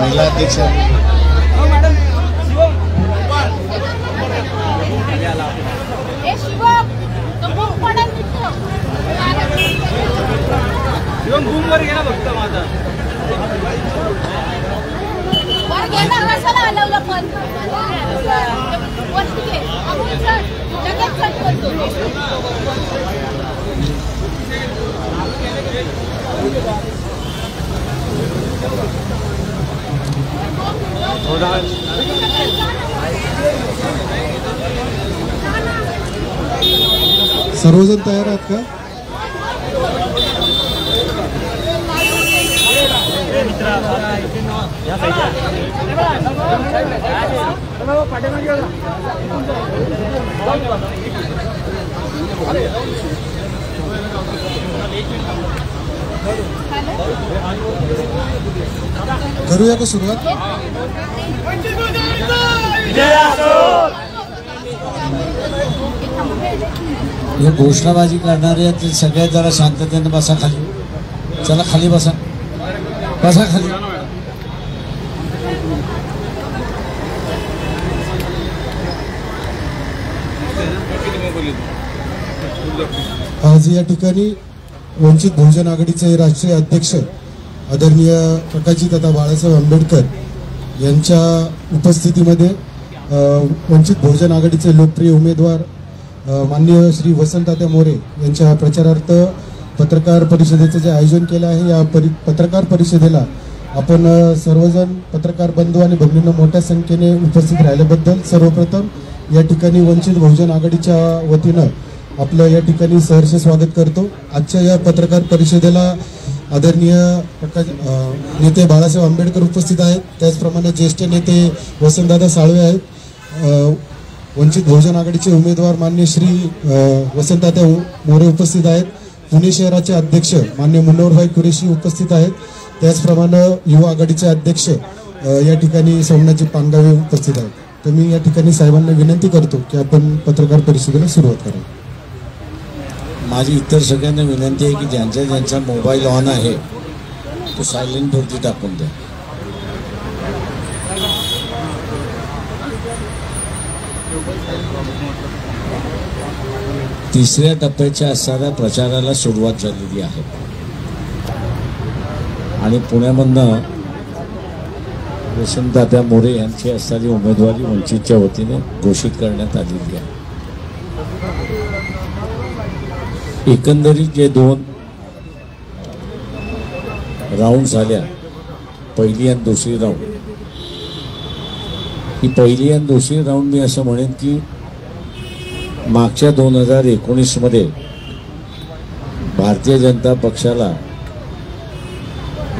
महिला अध्यक्ष वर गेला फक्त माझा वर गेला कशाला आलवला पण वरती घे आपण चल लगेच चल करतो सर्वजण तयार आहात का? करूया का सुरुवात? हे घोषणाबाजी करणारे आहेत सगळे जरा शांततेने बसा खाली. चला खाली बसा, बसा खाली. आज या ठिकाणी वंचित बहुजन आघाडीचे राष्ट्रीय अध्यक्ष आदरणीय प्रकाशजीदादा बाळासाहेब आंबेडकर यांच्या उपस्थितीमध्ये वंचित बहुजन आघाडीचे लोकप्रिय उमेदवार माननीय श्री वसंतदादा मोरे यांच्या प्रचारार्थ पत्रकार परिषदेचं जे आयोजन केलं आहे, या पत्रकार परिषदेला आपण सर्वजण पत्रकार बंधू आणि भगिनींना मोठ्या संख्येने उपस्थित राहिल्याबद्दल सर्वप्रथम या ठिकाणी वंचित बहुजन आघाडीच्या वतीनं आपलं या ठिकाणी सहर्ष स्वागत करतो. आजच्या या पत्रकार परिषदेला आदरणीय नेते बाळासाहेब आंबेडकर उपस्थित आहेत. त्याचप्रमाणे ज्येष्ठ नेते वसंतदादा साळवे आहेत. वंचित बहुजन आघाडीचे उमेदवार माननीय श्री वसंतदादा मोरे उपस्थित आहेत. पुणे शहराचे अध्यक्ष माननीय मुन्नवरभाई कुरेशी उपस्थित आहेत. त्याचप्रमाणे युवा आघाडीचे अध्यक्ष या ठिकाणी सोमनाथजी पानगावे उपस्थित आहेत. तर मी या ठिकाणी साहेबांना विनंती करतो की आपण पत्रकार परिषदेला सुरुवात करू. माझी इतर सगळ्यांना विनंती आहे की ज्यांचा ज्यांचा मोबाईल ऑन आहे तो सायलेंटवरती टाकून द्या. तिसऱ्या टप्प्याच्या असणाऱ्या प्रचाराला सुरुवात झालेली आहे आणि पुण्यामधनं वसंतदादा मोरे यांची असणारी उमेदवारी वंचितच्या वतीने घोषित करण्यात आलेली आहे. एकंदरीत जे 2 राऊंड झाल्या, पहिली आणि दुसरी राऊंड, ही पहिली आणि दुसरी राऊंड मी असं म्हणेन की मागच्या 2019 मध्ये भारतीय जनता पक्षाला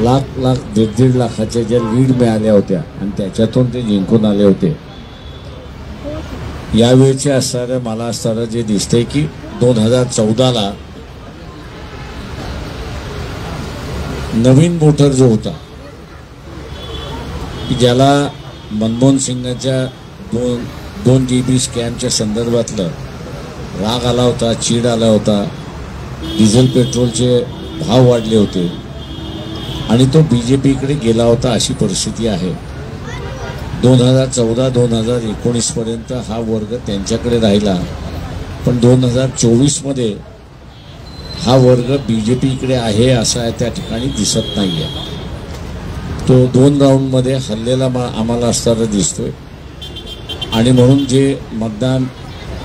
लाख 1.5 लाखाच्या ज्या लीड मिळाल्या होत्या आणि त्याच्यातून ते जिंकून आले होते, यावेळचे असणारं मला असणारं जे दिसतंय की 2014ला नवीन वोटर जो होता की ज्याला मनमोहन सिंगांच्या 2 GB स्कॅमच्या संदर्भातलं राग आला होता, चीड आला होता, डिझेल पेट्रोलचे भाव वाढले होते आणि तो BJPकडे गेला होता, अशी परिस्थिती आहे. 2014-2019 पर्यंत हा वर्ग त्यांच्याकडे राहिला, पण 2024 मध्ये हा वर्ग BJPकडे आहे असा त्या ठिकाणी दिसत नाही आहे. तो 2 राऊंडमध्ये हल्लेला आम्हाला असताना दिसतोय आणि म्हणून जे मतदान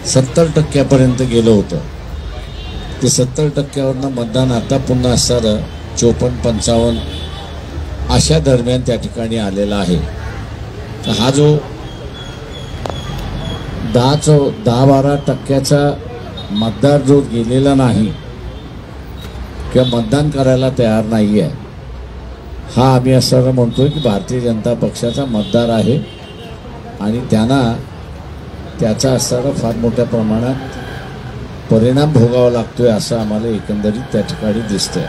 70% गेलं होतं ते 70%वरनं मतदान आता पुन्हा असणारं 54-55 अशा दरम्यान त्या ठिकाणी आलेला आहे. तर हा जो 10-12% मतदार जो गेलेला नाही किंवा मतदान करायला तयार नाही आहे, हा आम्ही असं म्हणतोय की भारतीय जनता पक्षाचा मतदार आहे आणि त्यांना त्याचा असणारा फार मोठ्या प्रमाणात परिणाम भोगावा लागतोय असं आम्हाला एकंदरीत त्या ठिकाणी दिसतंय.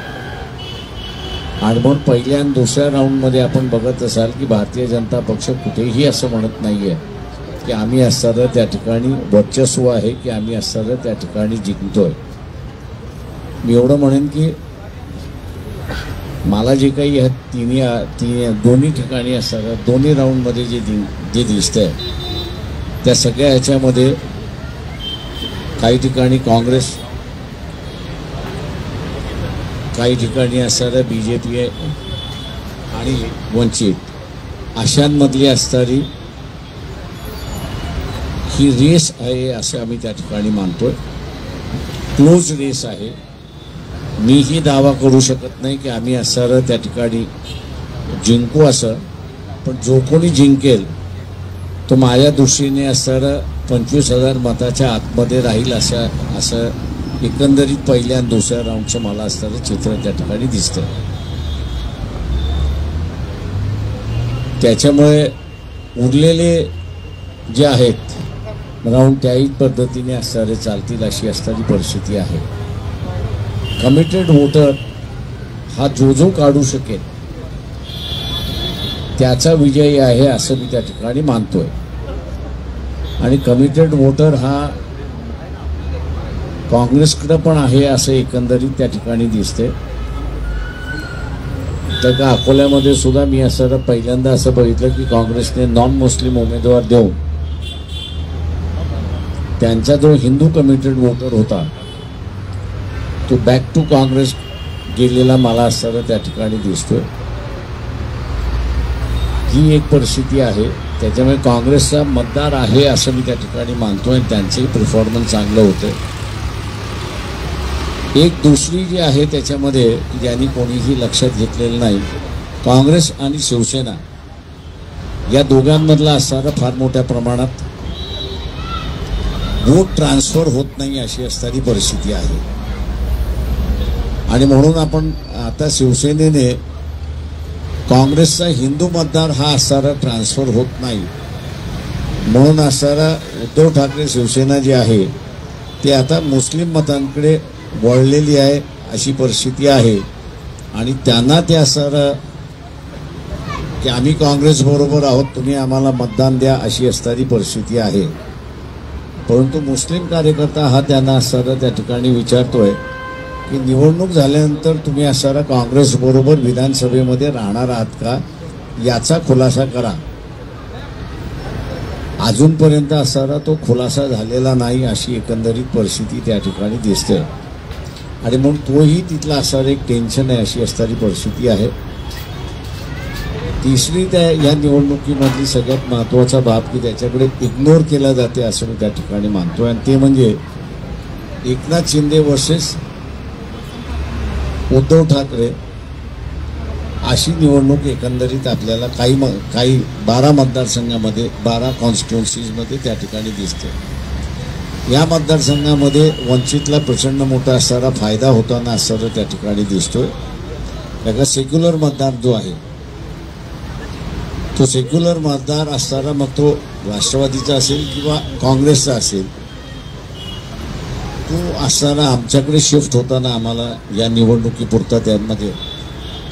आणि म्हणून पहिल्या आणि दुसऱ्या राऊंडमध्ये आपण बघत असाल की भारतीय जनता पक्ष कुठेही असं म्हणत नाहीये की आम्ही असणारं त्या ठिकाणी वर्चस्व आहे की आम्ही असणारं त्या ठिकाणी जिंकतोय. मी एवढं म्हणेन की मला जे काही दोन्ही ठिकाणी असणारं दोन्ही राऊंडमध्ये जे दिसतंय त्या सगळ्या ह्याच्यामध्ये काही ठिकाणी काँग्रेस, काही ठिकाणी असणारं BJP आणि वंचित अशांमधली असणारी ही रेस आहे असं आम्ही त्या ठिकाणी मानतोय. क्लोज रेस आहे. मीही दावा करू शकत नाही की आम्ही असणारं त्या ठिकाणी जिंकू असं, पण जो कोणी जिंकेल तो माझ्या दृष्टीने असणारं 25,000 मताच्या आतमध्ये राहील असं एकंदरीत पहिल्या आणि दुसऱ्या राऊंडचं मला असणारं चित्र त्या ठिकाणी दिसतं. त्याच्यामुळे उरलेले जे आहेत राऊंड त्याही पद्धतीने असणारे चालतील अशी असणारी परिस्थिती आहे. कमिटेड वोटर हा जो काढू शकेल त्याचा विजयी आहे असं मी त्या ठिकाणी मानतोय. आणि कमिटेड वोटर हा काँग्रेसकडे पण आहे असं एकंदरीत त्या ठिकाणी दिसते. तर का अकोल्यामध्ये सुद्धा मी असं पहिल्यांदा असं बघितलं की काँग्रेसने नॉन मुस्लिम उमेदवार देऊन त्यांचा जो हिंदू कमिटेड वोटर होता तो बॅक टू काँग्रेस गेलेला मला असताना त्या ठिकाणी दिसतोय. ही एक परिस्थिती आहे. त्याच्यामुळे काँग्रेसचा मतदार आहे असं मी त्या ठिकाणी मानतोय. त्यांचंही परफॉर्मन्स चांगलं होतं. एक दुसरी जी आहे त्याच्यामध्ये ज्यांनी कोणीही लक्षात घेतलेलं नाही, काँग्रेस आणि शिवसेना या दोघांमधला असणारा फार मोठ्या प्रमाणात वोट ट्रान्सफर होत नाही अशी असणारी परिस्थिती आहे. आणि म्हणून आपण आता शिवसेनेने काँग्रेसचा हिंदू मतदार हा असणारा ट्रान्सफर होत नाही म्हणून असणारा उद्धव ठाकरे शिवसेना जी आहे ती आता मुस्लिम मतांकडे वळलेली आहे अशी परिस्थिती आहे. आणि त्यांना ते असणारं की आम्ही काँग्रेस बरोबर आहोत, तुम्ही आम्हाला मतदान द्या अशी असणारी परिस्थिती आहे. परंतु मुस्लिम कार्यकर्ता हा त्यांना असणारं त्या ठिकाणी विचारतोय की निवडणूक झाल्यानंतर तुम्ही असणारा काँग्रेस बरोबर विधानसभेमध्ये राहणार आहात का याचा खुलासा करा. अजूनपर्यंत असणारा तो खुलासा झालेला नाही अशी एकंदरीत परिस्थिती त्या ठिकाणी दिसते. आणि म्हणून तोही तिथला असणारं एक टेन्शन आहे अशी असणारी परिस्थिती आहे. तिसरी त्या या निवडणुकीमधली सगळ्यात महत्त्वाचा बाब की त्याच्याकडे इग्नोर केला जाते असं मी त्या ठिकाणी मानतोय आणि ते म्हणजे एकनाथ शिंदे वर्सेस उद्धव ठाकरे अशी निवडणूक एकंदरीत आपल्याला काही 12 मतदारसंघामध्ये 12 कॉन्स्टिट्युन्सीजमध्ये त्या ठिकाणी दिसते. या मतदारसंघामध्ये वंचितला प्रचंड मोठा असणारा फायदा होताना असणारा त्या ठिकाणी दिसतोय. त्याचा सेक्युलर मतदार जो आहे तो सेक्युलर मतदार असणारा मग तो राष्ट्रवादीचा असेल किंवा काँग्रेसचा असेल तो असताना आमच्याकडे शिफ्ट होताना आम्हाला या निवडणुकीपुरता त्यामध्ये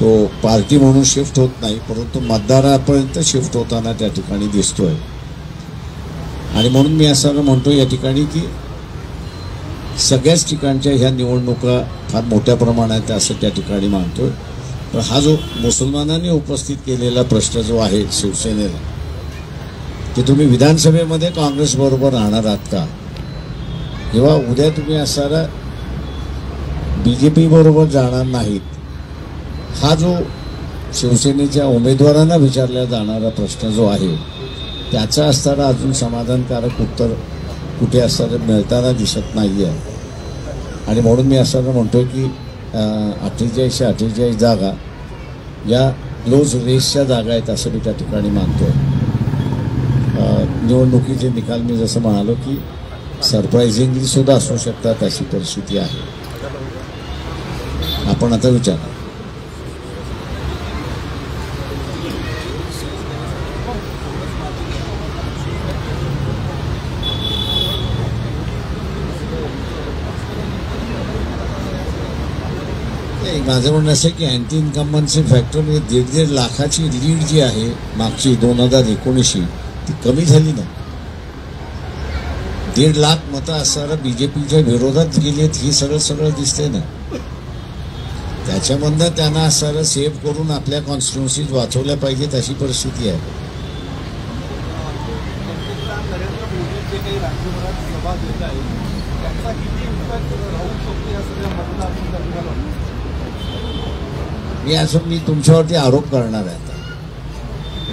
तो पार्टी म्हणून शिफ्ट होत नाही परंतु मतदारापर्यंत शिफ्ट होताना त्या ठिकाणी दिसतोय. आणि म्हणून मी असं म्हणतो या ठिकाणी की सगळ्याच ठिकाणच्या ह्या निवडणुका फार मोठ्या प्रमाणात असं त्या ठिकाणी मानतोय. तर हा जो मुसलमानांनी उपस्थित केलेला प्रश्न जो आहे शिवसेनेला की तुम्ही विधानसभेमध्ये काँग्रेस बरोबर राहणार आहात का किंवा उद्या तुम्ही असणारा BJP बरोबर जाणार नाहीत, हा जो शिवसेनेच्या उमेदवारांना विचारला जाणारा प्रश्न जो आहे त्याचा असणारा अजून समाधानकारक उत्तर कुठे असणारं मिळताना दिसत नाही आहे. आणि म्हणून मी असं म्हणतोय की 48 जागा या क्लोज रेसच्या जागा आहेत असं मी त्या ठिकाणी मानतोय. निवडणुकीचे निकाल मी जसं म्हणालो की सरप्रायझिंगली सुद्धा असू शकतात अशी परिस्थिती आहे. आपण आता विचारा. माझं म्हणणं असं की अँटी इन्कम्बन्सी फॅक्टर म्हणजे 1.5 लाखाची लीड जी आहे मागची 2019 ती कमी झाली ना. 1.5 लाख मतं असणारा बीजेपीच्या विरोधात गेलीत ही सगळं दिसते ना. त्याच्यामधनं त्यांना असणारं सेव्ह करून आपल्या कॉन्स्टिट्युन्सीज वाचवल्या पाहिजेत अशी परिस्थिती आहे. मी तुमच्यावरती आरोप करणार आहे आता.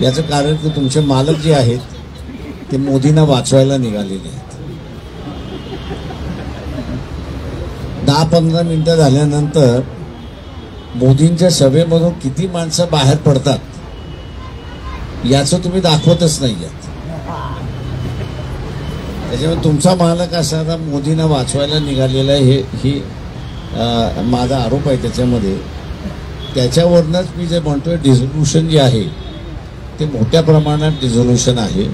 याचं कारण की तुमचे मालक जे आहेत ते मोदींना वाचवायला निघालेले आहेत. 10-15 मिनिटं झाल्यानंतर मोदींच्या सभेमधून किती माणसं बाहेर पडतात याचं तुम्ही दाखवतच नाही आहात. त्याच्यामुळे तुमचा मालक असणारा मोदींना वाचवायला निघालेला आहे ही माझा आरोप आहे त्याच्यामध्ये. त्याच्यावरनंच मी जे म्हणतोय डिझोल्युशन जे आहे ते मोठ्या प्रमाणात डिझोल्युशन आहे.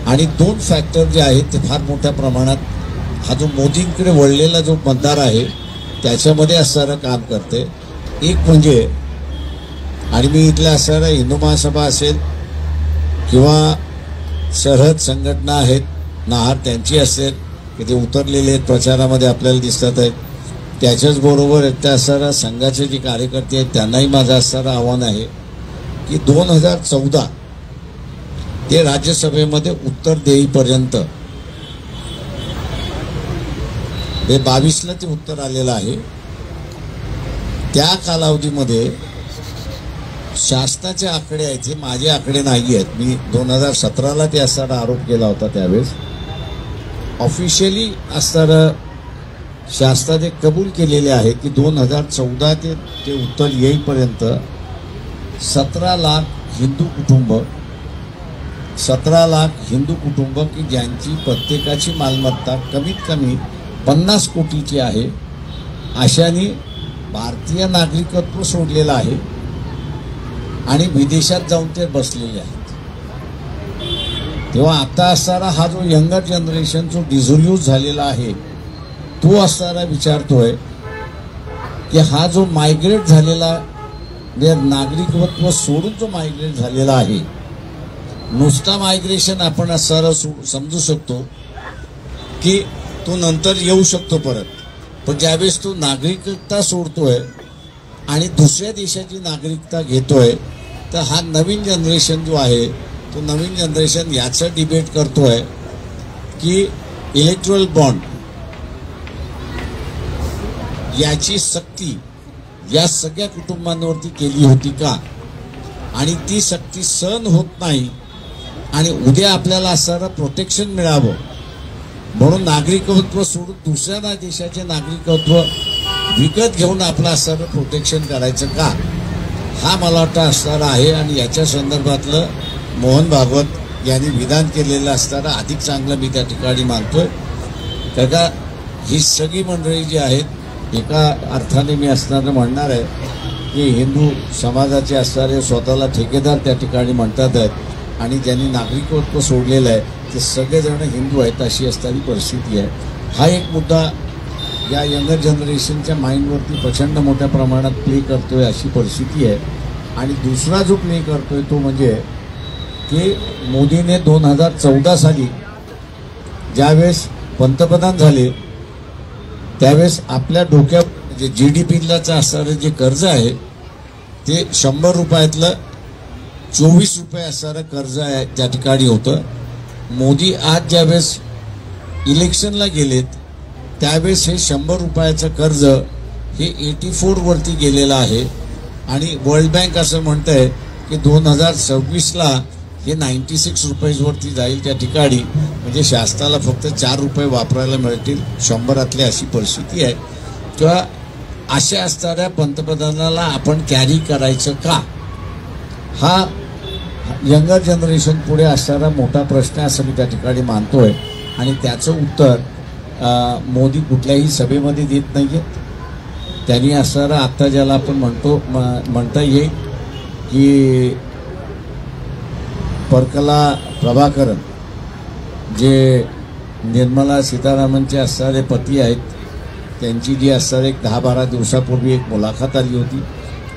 आणि 2 फॅक्टर जे आहेत ते फार मोठ्या प्रमाणात हा जो मोदींकडे वळलेला जो मतदार आहे त्याच्यामध्ये असणारं काम करते. एक म्हणजे आणि मी इथल्या असणाऱ्या हिंदू महासभा असेल किंवा सरहद संघटना आहेत नाहार त्यांची असेल की ते उतरलेले आहेत प्रचारामध्ये आपल्याला दिसतात आहेत. त्याच्याच बरोबर एकट्या असणाऱ्या संघाचे जे कार्यकर्ते आहेत त्यांनाही माझं असणारं आव्हान आहे की 2014 ते राज्यसभेमध्ये उत्तर देईपर्यंत 22ला ते उत्तर आलेलं आहे. त्या कालावधीमध्ये शासनाचे आकडे आहेत हे माझे आकडे नाही आहेत. मी 2017ला ते असणारा आरोप केला होता. त्यावेळेस ऑफिशियली असणारं शासनाने कबूल केलेले आहे की 2014 ते उत्तर येईपर्यंत 17 लाख हिंदू कुटुंब की ज्यांची प्रत्येकाची मालमत्ता कमीत कमी 50 कोटीची आहे अशाने भारतीय नागरिकत्व सोडलेलं आहे आणि विदेशात जाऊन ते बसलेले आहेत. तेव्हा आता असणारा हा जो यंगर जनरेशन जो डिझोल्यूज झालेला आहे तो असणारा विचारतोय की हा जो मायग्रेट झालेला नागरिकत्व सोडून जो मायग्रेट झालेला आहे नुसता मायग्रेशन आपण असणारा समजू शकतो की तो नंतर येऊ शकतो परत. पण ज्यावेळेस तो नागरिकता सोडतोय आणि दुसऱ्या देशाची नागरिकता घेतोय तर हा नवीन जनरेशन जो आहे तो नवीन जनरेशन याचं डिबेट करतोय की इलेक्ट्रल बॉन्ड याची सक्ती या सगळ्या कुटुंबांवरती केली होती का आणि ती सक्ती सहन होत नाही आणि उद्या आपल्याला असणारं प्रोटेक्शन मिळावं म्हणून नागरिकत्व सोडून दुसऱ्या देशाचे नागरिकत्व विकत घेऊन आपलं असणारं प्रोटेक्शन करायचं का हा मला वाटतं असणारा आहे. आणि याच्या संदर्भातलं मोहन भागवत यांनी विधान केलेलं असणारं अधिक चांगलं मी त्या ठिकाणी मानतोय. कारण का ही सगळी मंडळी जी आहेत एका अर्थाने मी असणारं म्हणणार आहे की हिंदू समाजाचे असणारे स्वतःला ठेकेदार त्या ठिकाणी म्हणतात आहेत आणि ज्यांनी नागरिकत्व सोडलेलं आहे ते सगळेजण हिंदू आहेत अशी असणारी परिस्थिती आहे. हा एक मुद्दा या यंगर जनरेशनच्या माइंडवरती प्रचंड मोठ्या प्रमाणात प्ले करतोय अशी परिस्थिती आहे. आणि दुसरा जो प्ले करतोय तो म्हणजे की मोदीने 2014 साली ज्यावेळेस पंतप्रधान झाले त्यावेळेस आपल्या डोक्यात जे GDPचं असणारं जे कर्ज आहे ते 100 रुपयातलं 24 रुपये असणारं कर्ज आहे त्या ठिकाणी होतं. मोदी आज ज्यावेळेस इलेक्शनला गेलेत त्यावेळेस हे 100 रुपयाचं कर्ज हे 84 वरती गेलेलं आहे. आणि वर्ल्ड बँक असं म्हणत आहे की 2026ला हे 96 रुपयेवरती जाईल त्या ठिकाणी. म्हणजे शासनाला फक्त 4 रुपये वापरायला मिळतील 100रातली अशी परिस्थिती आहे. किंवा अशा असणाऱ्या पंतप्रधानाला आपण कॅरी करायचं का हा यंगर जनरेशन पुढे असणारा मोठा प्रश्न असं मी त्या ठिकाणी मानतोय. आणि त्याचं उत्तर मोदी कुठल्याही सभेमध्ये देत नाहीये. त्यांनी असणारं आता ज्याला आपण म्हणता येईल की परकला प्रभाकरन जे निर्मला सीतारामनचे असणारे पती आहेत, त्यांची जी असणारे 10-12 दिवसापूर्वी एक मुलाखत आली होती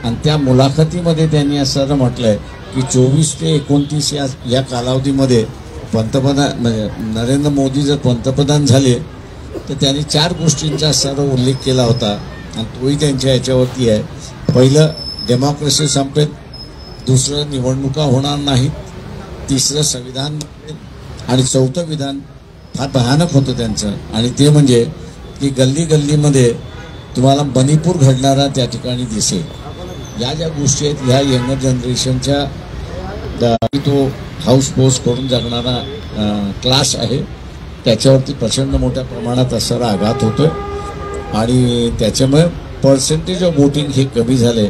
आणि त्या मुलाखतीमध्ये त्यांनी असं म्हटलंय की 24 ते 29 या कालावधीमध्ये पंतप्रधान म्हणजे नरेंद्र मोदी जर पंतप्रधान झाले तर त्यांनी 4 गोष्टींचा असणारा उल्लेख केला होता आणि तोही त्यांच्या याच्यावरती आहे. पहिलं, डेमोक्रेसी संपेल. दुसरं, निवडणुका होणार नाहीत. तिसरं, संविधान. आणि चौथं विधान फार भयानक होतं त्यांचं, आणि ते म्हणजे की गल्ली गल्लीमध्ये तुम्हाला मणिपूर घडणारा त्या ठिकाणी दिसेल. या ज्या गोष्टी आहेत ह्या यंगर जनरेशनच्या तो हाऊस पोस करून जगणारा क्लास आहे, त्याच्यावरती प्रचंड मोठ्या प्रमाणात असा आघात होतोय आणि त्याच्यामुळे पर्सेंटेज ऑफ वोटिंग हे कमी झाले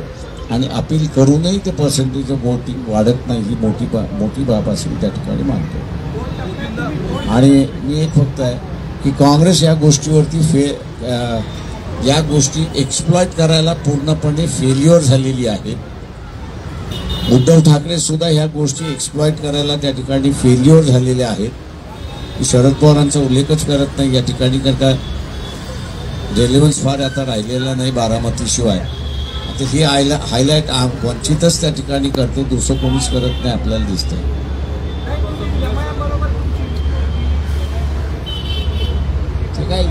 आणि अपील करूनही ते पर्सेंटेज ऑफ वोटिंग वाढत नाही, ही मोठी बाब असेल त्या ठिकाणी मानतो. आणि मी एक फक्त आहे की काँग्रेस या गोष्टीवरती या गोष्टी एक्सप्लॉइट करायला पूर्णपणे फेल्युअर झालेली आहे. उद्धव ठाकरे सुद्धा ह्या गोष्टी एक्सप्लॉइट करायला त्या ठिकाणी फेल्युअर झालेले आहेत. शरद पवारांचा उल्लेखच करत नाही या ठिकाणी, कारण का रेलेव्हन्स फार आता राहिलेला नाही बारामतीशिवाय. आता ही हायलाईट वंचितच त्या ठिकाणी करते, दुसरं कोणीच करत नाही आपल्याला दिसतंय. ते काय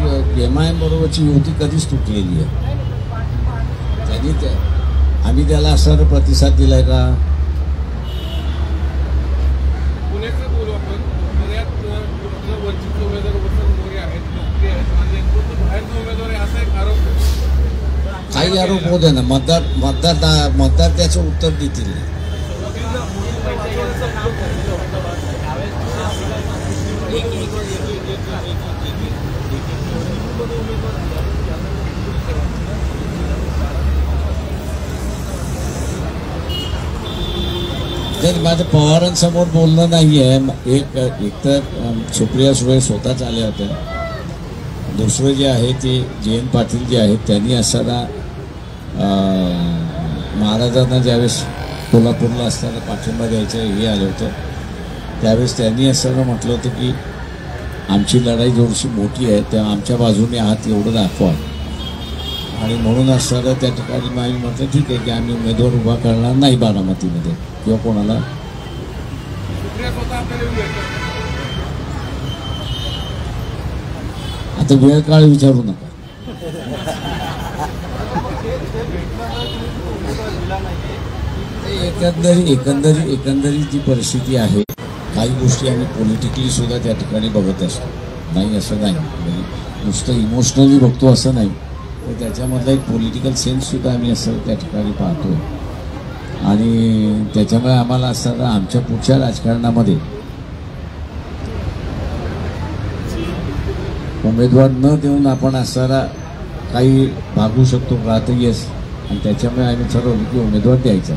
MIM बरोबरची युती कधीच तुटलेली आहे. आम्ही त्याला असं प्रतिसाद दिलाय का? काही आरोप होऊ दे ना, मतदार त्याचं उत्तर देतील. माझं पवारांसमोर बोलणं नाही आहे. एक तर सुप्रिया सुळे स्वतःच आल्या होत्या. दुसरं जे आहे ते जयंत पाटील जे आहेत त्यांनी असताना महाराजांना ज्यावेळेस कोल्हापूरला असताना पाठिंबा द्यायचं हे आलं होतं, त्यावेळेस त्यांनी असताना म्हटलं होतं की आमची लढाई थोडीशी मोठी आहे, त्या आमच्या बाजूने आहात एवढं दाखवा. आणि म्हणून असताना त्या ठिकाणी आम्ही म्हटलं ठीक आहे की आम्ही उमेदवार उभा करणार नाही बारामतीमध्ये किंवा कोणाला. आता वेळ काळ विचारू नका. एकंदरीत जी परिस्थिती आहे, काही गोष्टी आम्ही पॉलिटिकली सुद्धा त्या ठिकाणी बघत असतो. नाही असं नाही, म्हणजे नुसतं इमोशनली बघतो असं नाही, तर त्याच्यामधला एक पॉलिटिकल सेन्स सुद्धा आम्ही असं त्या ठिकाणी पाहतो. आणि त्याच्यामुळे आम्हाला असं आमच्या पुढच्या राजकारणामध्ये उमेदवार न देऊन आपण असणारा काही भागू शकतो राहत येस, आणि त्याच्यामुळे आम्ही ठरवलं की उमेदवार द्यायचा.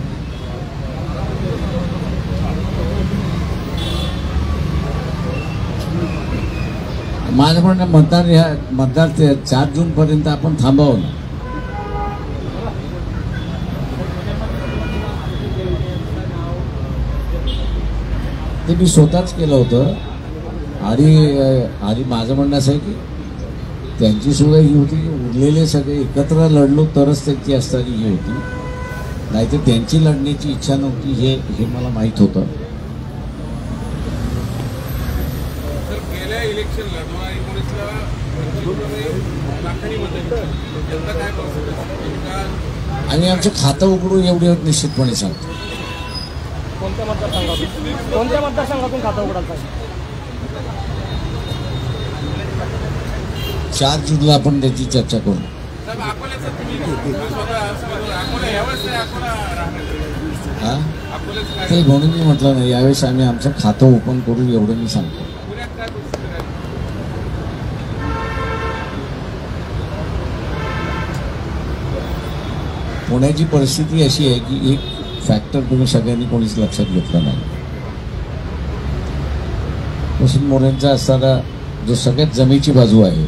माझं म्हणणं मतदार 4 जूनपर्यंत आपण थांबावं ना. ते मी स्वतःच केलं होतं. आणि माझं म्हणणं असं आहे की त्यांची सुद्धा ही होती की उरलेले सगळे एकत्र लढलो तरच त्यांची असणारी ही होती, नाहीतर त्यांची लढण्याची इच्छा नव्हती हे मला माहीत होतं. आणि आमचं खातं उघडून एवढे निश्चितपणे सांगतो. कोणत्या मतदारसंघातून खातं उघडायचं? 4 जूनला आपण त्याची चर्चा करू. हा, ते म्हणून मी म्हटलं नाही, यावेळेस आम्ही आमचं खातं ओपन करू एवढं मी सांगतो. पुण्याची परिस्थिती अशी आहे की एक फॅक्टर तुम्ही सगळ्यांनी कोणीच लक्षात घेतलं नाही. मोरेंचा असताना जो सगळ्यात जमेची बाजू आहे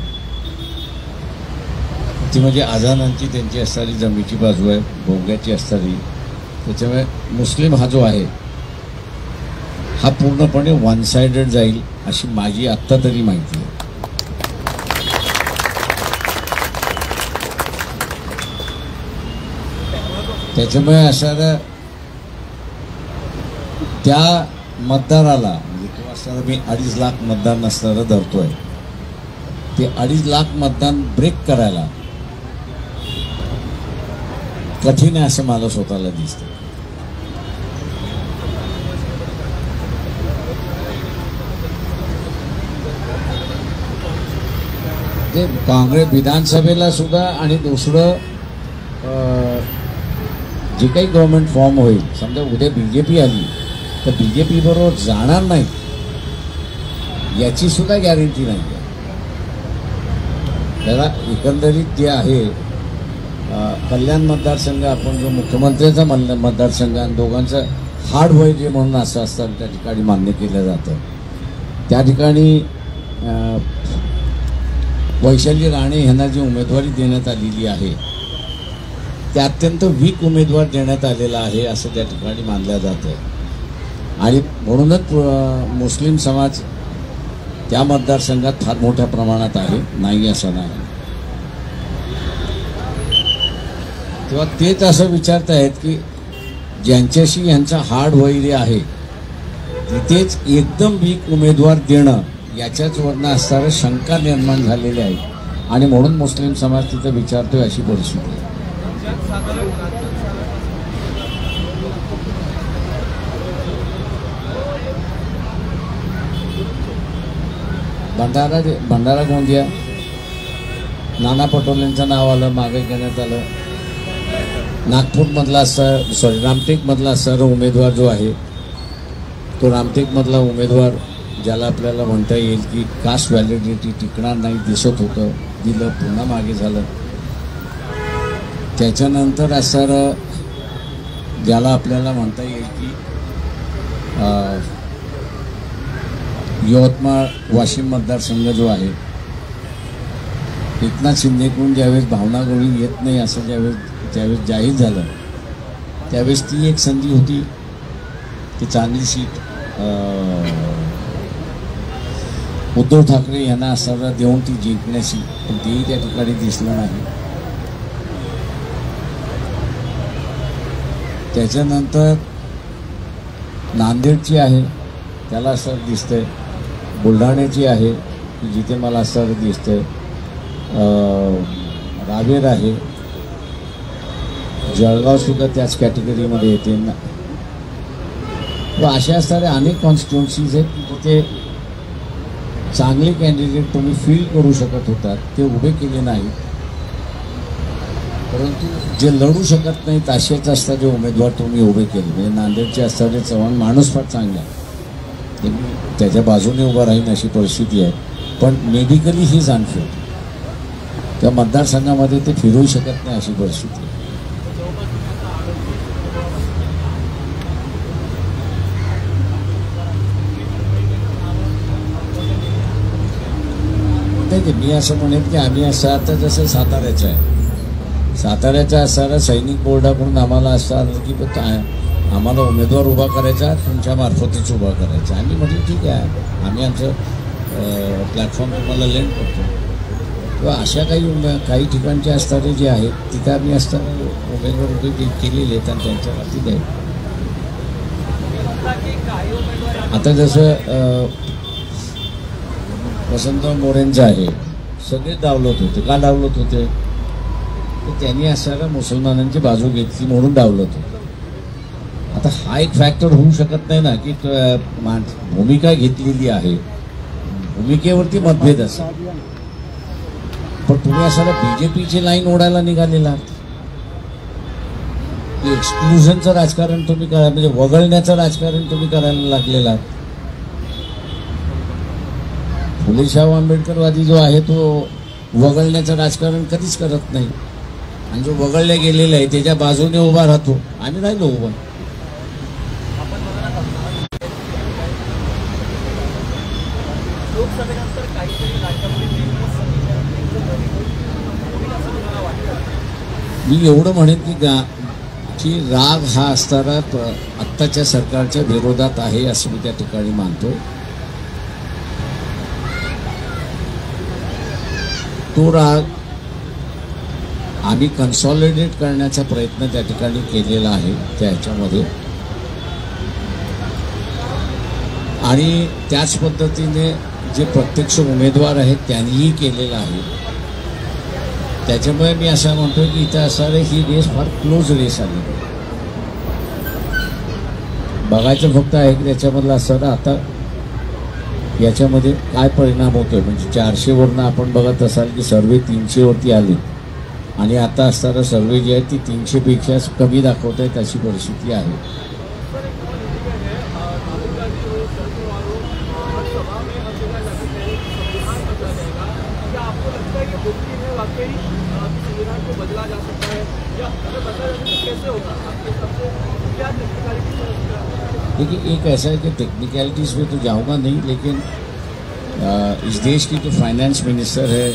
ती म्हणजे आझादांची त्यांची असणारी जमीची बाजू आहे, भोंग्याची असणारी. त्याच्यामुळे मुस्लिम हा जो आहे हा पूर्णपणे वन साइडेड जाईल अशी माझी आत्ता तरी माहिती आहे. त्याच्यामुळे असणाऱ्या त्या मतदाराला म्हणजे तो असणारा मी 2.5 लाख मतदान असणारा धरतोय, ते 2.5 लाख मतदान ब्रेक करायला कठीण आहे असं मला स्वतःला दिसतं. ते काँग्रेस विधानसभेला सुद्धा आणि दुसरं जे काही गव्हर्नमेंट फॉर्म होईल, समजा उद्या बीजेपी आली तर बीजेपी बरोबर जाणार नाही याची सुद्धा गॅरंटी नाही आहे. त्याला एकंदरीत जे आहे कल्याण मतदारसंघ, आपण जो मुख्यमंत्र्याचा मतदारसंघ आणि दोघांचं हार्ड वय जे म्हणून असं असतं त्या ठिकाणी मान्य केलं जातं. त्या ठिकाणी वैशाली राणे यांना जी उमेदवारी देण्यात आलेली आहे ते अत्यंत वीक उमेदवार देण्यात आलेला आहे असं त्या ठिकाणी मानलं जातं. आणि म्हणूनच मुस्लिम समाज त्या मतदारसंघात फार मोठ्या प्रमाणात आहे, नाही असं नाही. तेव्हा तेच असं विचारत आहेत की ज्यांच्याशी यांचा हार्ड वैरी आहे तिथेच एकदम वीक उमेदवार देणं याच्याच वरनं असणाऱ्या शंका निर्माण झालेल्या आहेत आणि म्हणून मुस्लिम समाज तिथं विचारतोय अशी परिस्थिती आहे. भंडारा गोंदिया नाना पटोलेंचं नाव आलं, मागे घेण्यात आलं. नागपूरमधला रामटेकमधला असणारा उमेदवार जो आहे तो रामटेकमधला उमेदवार ज्याला आपल्याला म्हणता येईल की कास्ट व्हॅलिडिटी टिकणार नाही दिसत होतं, दिलं, पुन्हा मागे झालं. त्याच्यानंतर असणारं ज्याला आपल्याला म्हणता येईल की यवतमाळ वाशिम मतदारसंघ जो आहे, एकनाथ शिंदेकडून ज्यावेळेस भावना गवळी येत नाही असं ज्यावेळेस जाहीर झालं त्यावेळेस ती एक संधी होती की चांगली सीट उद्धव ठाकरे यांना असणारा देऊन ती जिंकण्याची, पण तेही त्या ठिकाणी दिसलं नाही. त्याच्यानंतर नांदेडची आहे त्याला असं दिसतंय, बुलढाण्याची आहे की जिथे मला असं दिसतंय, रावेर आहे, जळगाव सुद्धा त्याच कॅटेगरीमध्ये येते ना. व अशा असणाऱ्या अनेक कॉन्स्टिट्युन्सीज आहेत की तिथे चांगले कॅन्डिडेट तुम्ही फील करू शकत होतात, ते उभे केले नाही. परंतु जे लढू शकत नाहीत असेच असणारे उमेदवार तुम्ही उभे केले. म्हणजे नांदेडचे असणारे चव्हाण माणूस फार चांगला आहे, त्याच्या बाजूने उभा राहीन अशी परिस्थिती आहे, पण मेडिकली हीच अनफिट, त्या मतदारसंघामध्ये ते फिरू शकत नाही अशी परिस्थिती आहे. मी असं म्हणेन की आम्ही असं आता जसं साताऱ्याचं आहे, साताऱ्याचा असणारा सैनिक बोर्डाकडून आम्हाला असं आलं की आम्हाला उमेदवार उभा करायचा, तुमच्या मार्फतच उभा करायचा. आम्ही म्हटलं ठीक आहे, आम्ही आमचं प्लॅटफॉर्म तुम्हाला लेंड करतो. किंवा अशा काही ठिकाणचे असणारे जे आहेत तिथे आम्ही असताना उमेदवार उभे केलेले आहेत आणि त्यांच्या बाबतीत आहे. आता जसं वसंत मोरेंचं आहे, सगळे डावलत होते. का डावलत होते? तर त्यांनी असणाऱ्या मुसलमानांची बाजू घेतली म्हणून डावलत होते. आता हा एक फॅक्टर होऊ शकत नाही ना की भूमिका घेतलेली आहे, भूमिकेवरती मतभेद असेल, पण तुम्ही असणारा बीजेपीची लाईन ओढायला निघालेला, एक्सक्लुजनचं राजकारण तुम्ही करा, म्हणजे वगळण्याचं राजकारण तुम्ही करायला लागलेला. फुले शाहू आंबेडकरवादी जो आहे तो वगळण्याचं राजकारण कधीच करत नाही, आणि जो वगळल्या गेलेला आहे त्याच्या बाजूने उभा राहतो. आम्ही राहिलो उभा. लोकसभेनंतर काहीतरी राज्यामध्ये मी एवढं म्हणेन की राग हा असताना आत्ताच्या सरकारच्या विरोधात आहे असं मी त्या ठिकाणी मानतो. तो राग आम्ही कन्सॉलिडेट करण्याचा प्रयत्न त्या ठिकाणी केलेला आहे त्या ह्याच्यामध्ये, आणि त्याच पद्धतीने जे प्रत्यक्ष उमेदवार आहेत त्यांनीही केलेलं आहे. त्याच्यामुळे मी असं म्हणतो की इथं असणारे ही रेस फार क्लोज रेस आली. बघायचं फक्त आहे की त्याच्यामधलं असणारं आता याच्यामध्ये काय परिणाम होतोय. म्हणजे 400वरनं आपण बघत असाल की सर्वे 300वरती आली, आणि आता असणारं सर्वे जे आहे ती 300पेक्षा कमी दाखवत आहे अशी परिस्थिती आहे. देखिए, एक ऐसा है कि टेक्निकलिटीज़ में तो जाऊंगा नहीं, लेकिन इस देश की जो फाइनेंस मिनिस्टर है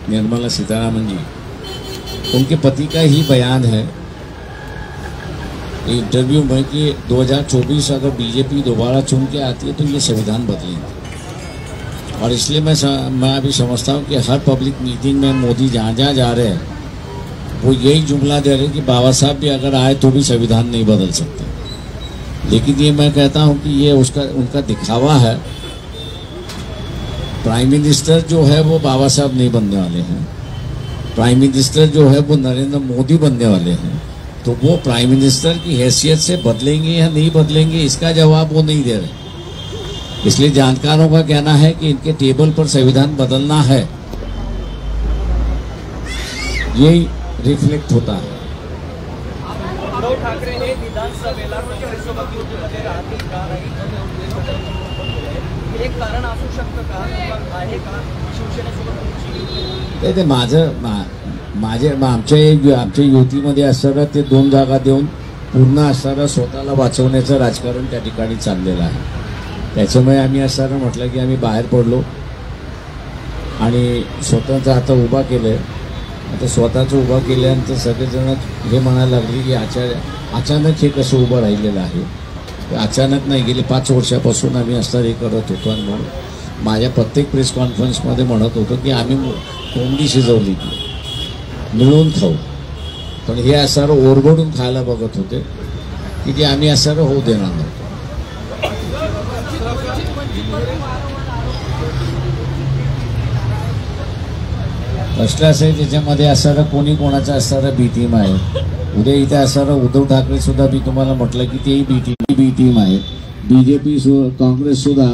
निर्मला सीतारामन जी, उनके पति का ही बयान है इंटरव्यू में कि 2024 अगर बीजेपी दोबारा चुन के आती है तो ये संविधान बदलेंगे. और इसलिए मैं अभी समझता हूँ कि हर पब्लिक मीटिंग में मोदी जहाँ जहाँ जा रहे हैं वो यही जुमला दे रहे हैं कि बाबा साहब भी अगर आए तो भी संविधान नहीं बदल सकते. लेकिन ये मैं कहता हूँ कि ये उनका दिखावा है. प्राइम मिनिस्टर जो है वो बाबा साहब नहीं बनने वाले हैं. प्राइम मिनिस्टर जो है वो नरेंद्र मोदी बनने वाले हैं. तो वो प्राइम मिनिस्टर की हैसियत से बदलेंगे या नहीं बदलेंगे इसका जवाब वो नहीं दे रहे. इसलिए जानकारों का कहना है कि इनके टेबल पर संविधान बदलना है, यही रिफ्लेक्ट होता है. उद्धव ठाकरे हे विधानसभेला काँग्रेससोबत युतीमध्ये राहतील का नाही, एक कारण असू शकतं का, आहे का शिवसेनेसोबत तुमची? ते आमच्या युतीमध्ये असणारं ते 2 जागा देऊन पूर्ण असणारं स्वतःला वाचवण्याचं राजकारण त्या ठिकाणी चाललेलं आहे. त्याच्यामुळे आम्ही असणारं म्हटलं की आम्ही बाहेर पडलो आणि स्वतःचं आता उभा केलंय. आता स्वतःचं उभं केल्यानंतर सगळेजण हे म्हणायला लागले की अचानक हे कसं उभं राहिलेलं आहे. अचानक नाही, गेले 5 वर्षापासून आम्ही असणार हे करत होतो. आणि म्हणून माझ्या प्रत्येक प्रेस कॉन्फरन्समध्ये म्हणत होतो की आम्ही कोंबडी शिजवली की मिळून खाऊ, पण हे असणारं ओरबडून खायला बघत होते की ते आम्ही असणारं होऊ देणार नव्हतो. प्रश्न असं आहे त्याच्यामध्ये असणारं कोणी कोणाचं असणारं बी टीम आहे. उद्या इथे असणारं उद्धव ठाकरे सुद्धा मी तुम्हाला म्हटलं की तेही बी टीम आहे. बीजेपी काँग्रेस सुद्धा